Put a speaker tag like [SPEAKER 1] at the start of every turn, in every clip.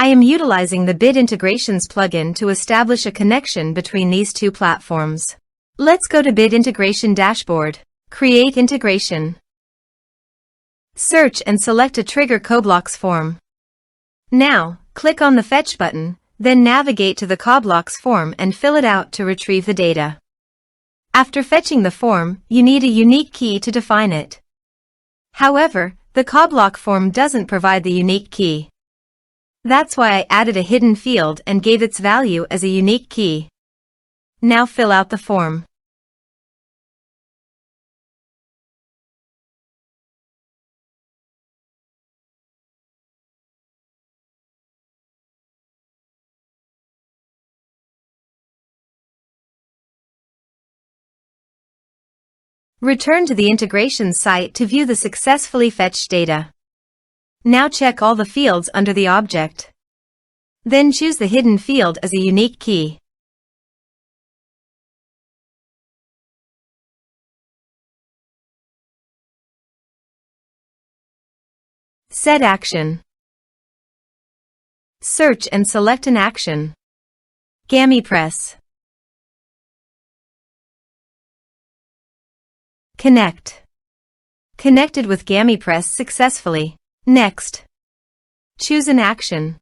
[SPEAKER 1] I am utilizing the Bid Integrations plugin to establish a connection between these two platforms. Let's go to Bid Integration Dashboard. Create Integration. Search and select a Trigger CoBlocks form. Now, click on the Fetch button, then navigate to the CoBlocks form and fill it out to retrieve the data. After fetching the form, you need a unique key to define it. However, the CoBlock form doesn't provide the unique key. That's why I added a hidden field and gave its value as a unique key. Now fill out the form. Return to the integration site to view the successfully fetched data. Now check all the fields under the object. Then choose the hidden field as a unique key. Set action. Search and select an action. GamiPress. Connect. Connected with GamiPress successfully. Next. Choose an action.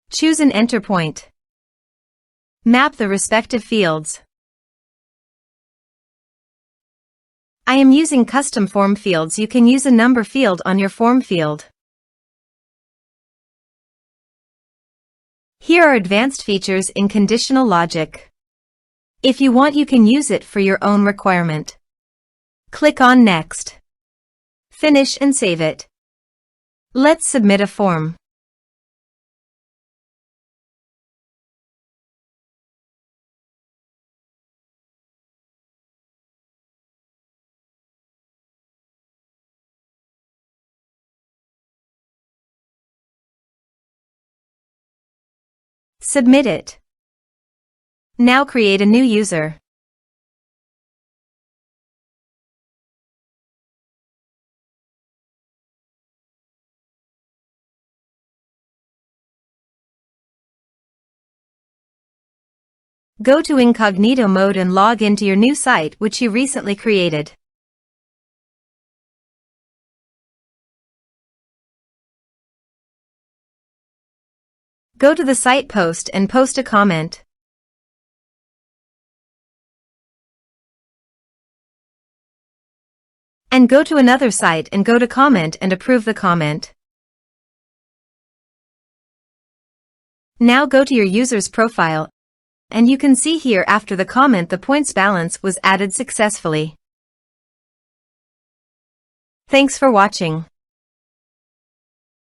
[SPEAKER 1] Choose an enter point. Map the respective fields. I am using custom form fields. You can use a number field on your form field. Here are advanced features in conditional logic. If you want, you can use it for your own requirement. Click on Next. Finish and save it. Let's submit a form. Submit it. Now create a new user. Go to incognito mode and log into your new site which you recently created. Go to the site post and post a comment. And go to another site and go to comment and approve the comment. Now go to your user's profile, and you can see here after the comment the points balance was added successfully. Thanks for watching.